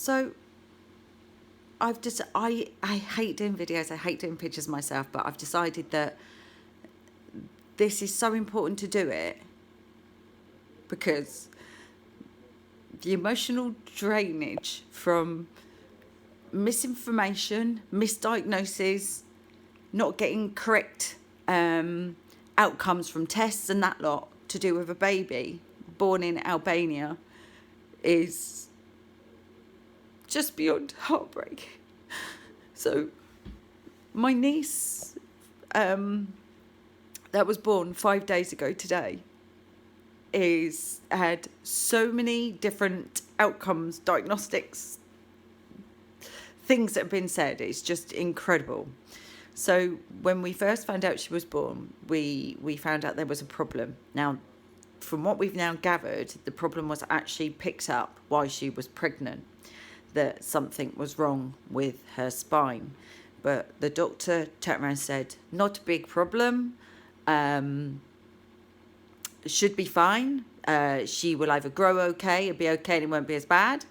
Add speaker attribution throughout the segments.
Speaker 1: So I hate doing videos, I hate doing pictures myself, but I've decided that this is so important to do it because the emotional drainage from misinformation, misdiagnosis, not getting correct outcomes from tests and that lot to do with a baby born in Albania is just beyond heartbreak. So my niece that was born 5 days ago today had so many different outcomes, diagnostics, things that have been said. It's just incredible. So when we first found out she was born, we found out there was a problem. Now, from what we've now gathered, the problem was actually picked up while she was pregnant, that something was wrong with her spine. But the doctor turned around and said, not a big problem, should be fine. She will either grow okay, it'll be okay and it won't be as bad,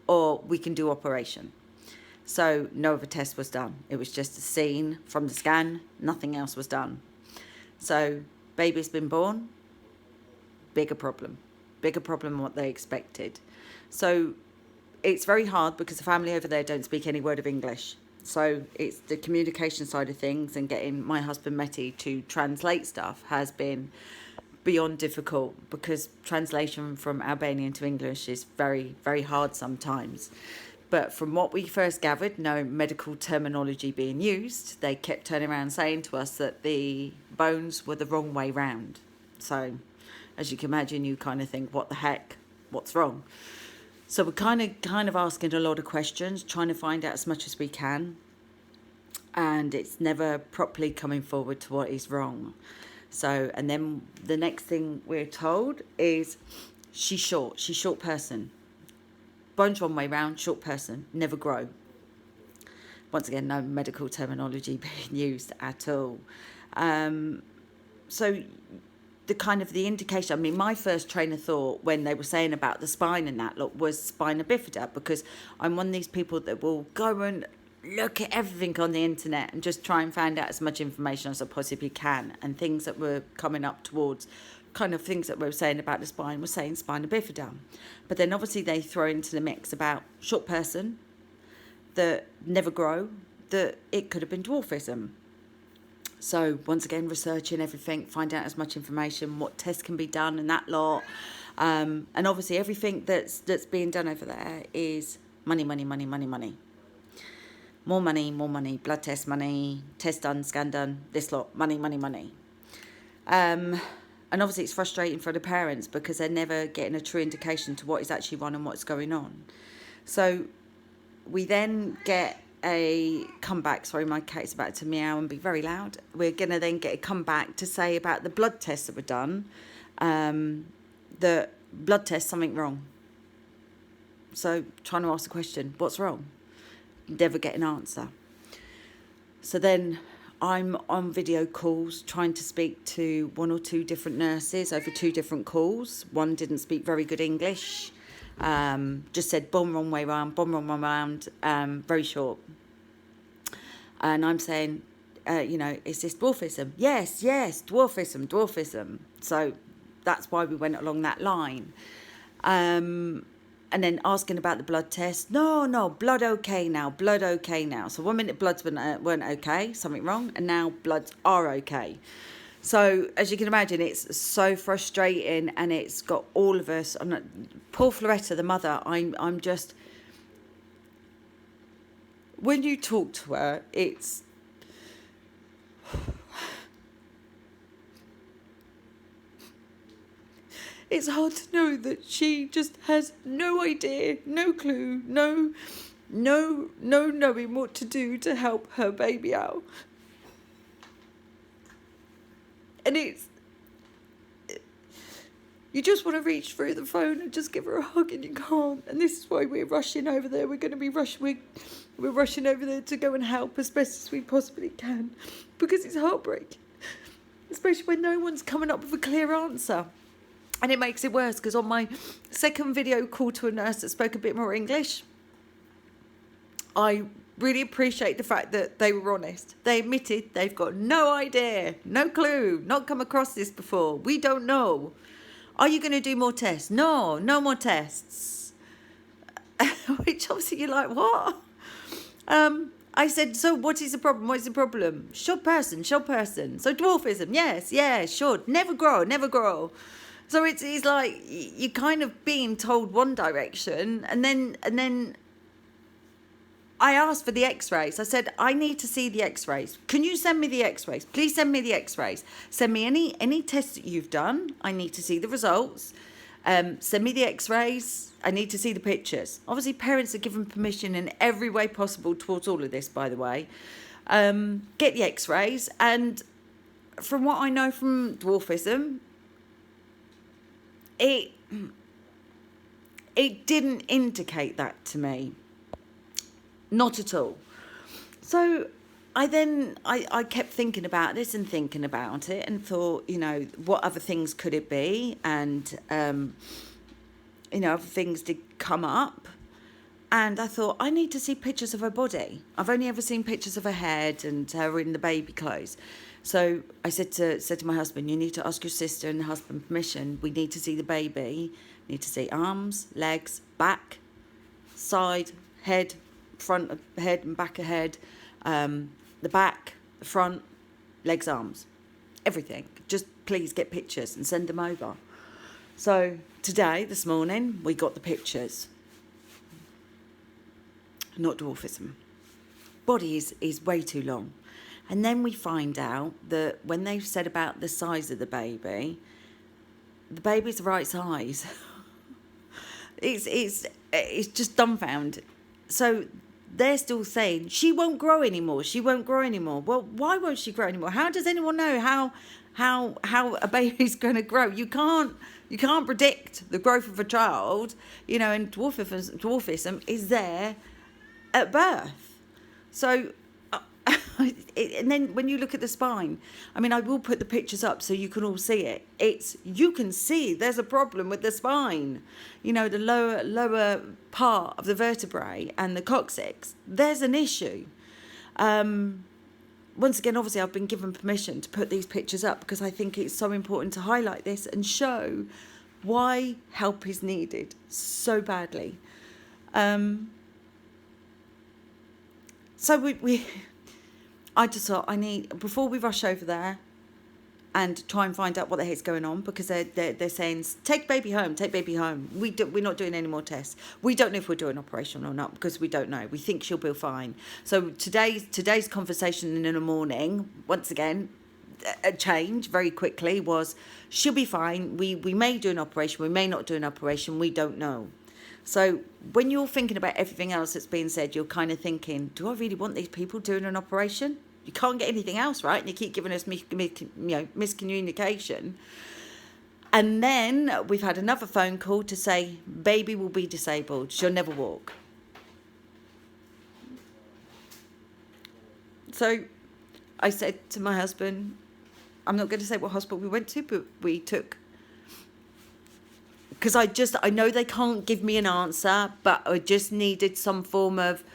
Speaker 1: or we can do operation. So no other test was done. It was just a scene from the scan, nothing else was done. So baby's been born, bigger problem than what they expected. So it's very hard because the family over there don't speak any word of English. So it's the communication side of things, and getting my husband Meti to translate stuff has been beyond difficult because translation from Albanian to English is very, very hard sometimes. But from what we first gathered, no medical terminology being used, they kept turning around saying to us that the bones were the wrong way round. So as you can imagine, you kind of think, what the heck, what's wrong? So we're kind of asking a lot of questions, trying to find out as much as we can. And it's never properly coming forward to what is wrong. So, and then the next thing we're told is she's short person. Bones one way round, short person, never grow. Once again, no medical terminology being used at all. So the indication, I mean, my first train of thought when they were saying about the spine and that look was spina bifida, because I'm one of these people that will go and look at everything on the internet and just try and find out as much information as I possibly can. And things that were coming up towards kind of things that we were saying about the spine were saying spina bifida. But then obviously they throw into the mix about short person, that never grow, that it could have been dwarfism. So once again, researching everything, find out as much information, what tests can be done and that lot. And obviously everything that's being done over there is money. More money, blood test money, test done, scan done, this lot, money. And obviously it's frustrating for the parents because they're never getting a true indication to what is actually wrong and what's going on. So we then get a comeback. Sorry, my cat's about to meow and be very loud. We're going to then get a comeback to say about the blood tests that were done. The blood test, something wrong. So trying to ask the question, what's wrong? Never get an answer. So then I'm on video calls trying to speak to one or two different nurses over 2 different calls. One didn't speak very good English. Just said bomb wrong way round, very short. And I'm saying, is this dwarfism? Yes, dwarfism. So that's why we went along that line. And then asking about the blood test. No, blood okay now. So 1 minute bloods weren't okay, something wrong, and now bloods are okay. So as you can imagine, it's so frustrating, and it's got all of us. Poor Floretta, the mother. I'm just. When you talk to her, it's. It's hard to know that she just has no idea, no clue, no knowing what to do to help her baby out. And you just want to reach through the phone and just give her a hug, and you can't. And this is why we're rushing over there. We're rushing over there to go and help as best as we possibly can, because it's heartbreaking, especially when no one's coming up with a clear answer. And it makes it worse because on my second video call to a nurse that spoke a bit more English, I really appreciate the fact that they were honest. They admitted they've got no idea, no clue, not come across this before. We don't know. Are you going to do more tests? No, no more tests. Which obviously you're like, what? I said, so what is the problem? What is the problem? Short person, short person. So dwarfism, yes, yeah, short. Never grow, never grow. So it's like you're kind of being told one direction, and then I asked for the x-rays. I said, I need to see the x-rays. Can you send me the x-rays? Please send me the x-rays. Send me any tests that you've done. I need to see the results. Send me the x-rays. I need to see the pictures. Obviously, parents are given permission in every way possible towards all of this, by the way. Get the x-rays. And from what I know from dwarfism, it didn't indicate that to me. Not at all. So I kept thinking about this and thinking about it and thought, what other things could it be? And, other things did come up. And I thought, I need to see pictures of her body. I've only ever seen pictures of her head and her in the baby clothes. So I said to my husband, you need to ask your sister and husband permission. We need to see the baby. We need to see arms, legs, back, side, head, front of head and back of head, the back, the front, legs, arms, everything. Just please get pictures and send them over. So this morning, we got the pictures. Not dwarfism. Body is way too long. And then we find out that when they've said about the size of the baby's the right size. It's just dumbfounded. So they're still saying, she won't grow anymore. She won't grow anymore. Well, why won't she grow anymore? How does anyone know how a baby's going to grow? You can't predict the growth of a child, and dwarfism is there at birth. So, and then when you look at the spine, I will put the pictures up so you can all see it. You can see there's a problem with the spine. The lower part of the vertebrae and the coccyx, there's an issue. Once again, obviously, I've been given permission to put these pictures up because I think it's so important to highlight this and show why help is needed so badly. So I just thought before we rush over there and try and find out what the heck's going on, because they're saying, take baby home. We're not doing any more tests. We don't know if we're doing an operation or not because we don't know. We think she'll be fine. So today's conversation in the morning, once again, a change very quickly was, she'll be fine. We may do an operation. We may not do an operation. We don't know. So when you're thinking about everything else that's being said, you're kind of thinking, do I really want these people doing an operation? You can't get anything else right, and you keep giving us miscommunication. And then we've had another phone call to say, baby will be disabled. She'll never walk. So I said to my husband, I'm not going to say what hospital we went to, but we took... Because I know they can't give me an answer, but I just needed some form of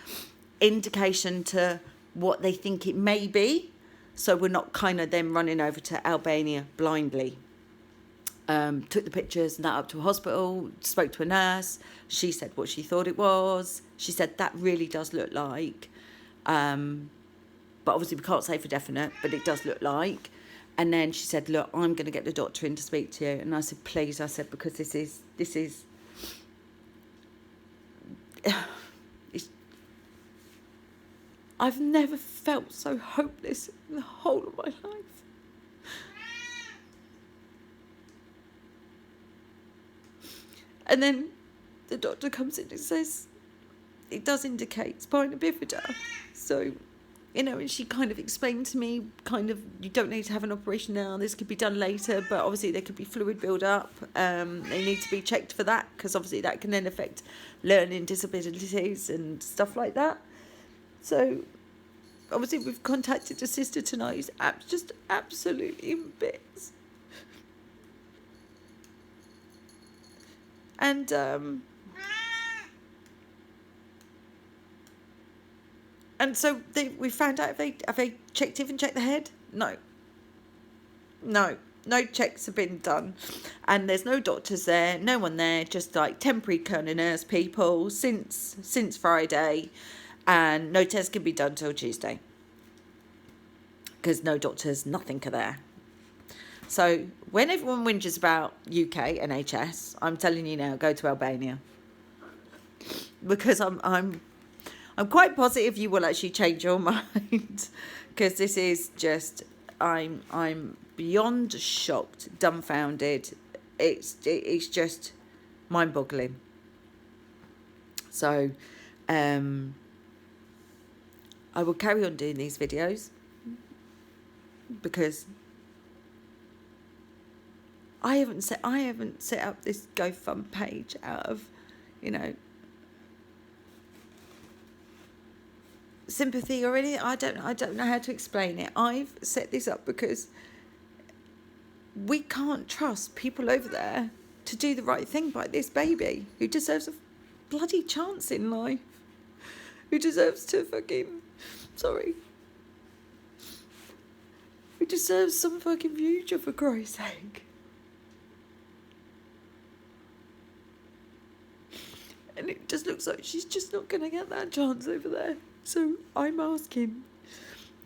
Speaker 1: indication to what they think it may be, so we're not kind of then running over to Albania blindly. Took the pictures and that up to a hospital, spoke to a nurse. She said what she thought it was. She said that really does look like, but obviously we can't say for definite, but it does look like. And then she said, look, I'm going to get the doctor in to speak to you. And I said, please, because this is I've never felt so hopeless in the whole of my life. And then the doctor comes in and says, it does indicate spina bifida. So... and she kind of explained to me, you don't need to have an operation now. This could be done later, but obviously there could be fluid build-up. They need to be checked for that because obviously that can then affect learning disabilities and stuff like that. So obviously we've contacted a sister tonight who's just absolutely in bits. And And so we found out, have they checked, even checked the head? No. No checks have been done. And there's no doctors there, no one there, just like temporary kind of nurse people since Friday. And no tests can be done till Tuesday. Because no doctors, nothing are there. So when everyone whinges about UK NHS, I'm telling you now, go to Albania. Because I'm quite positive you will actually change your mind. Because this is just, I'm beyond shocked, dumbfounded. It's just mind-boggling. So I will carry on doing these videos because I haven't set up this GoFundMe page out of, you know, sympathy or anything. I don't know how to explain it. I've set this up because we can't trust people over there to do the right thing by this baby who deserves a bloody chance in life, who deserves to who deserves some fucking future, for Christ's sake. And it just looks like she's just not going to get that chance over there. So I'm asking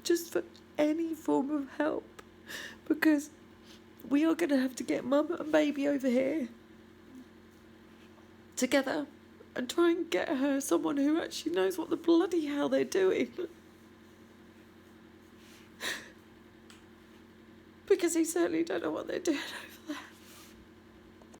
Speaker 1: just for any form of help, because we are going to have to get mum and baby over here together and try and get her someone who actually knows what the bloody hell they're doing. Because they certainly don't know what they're doing over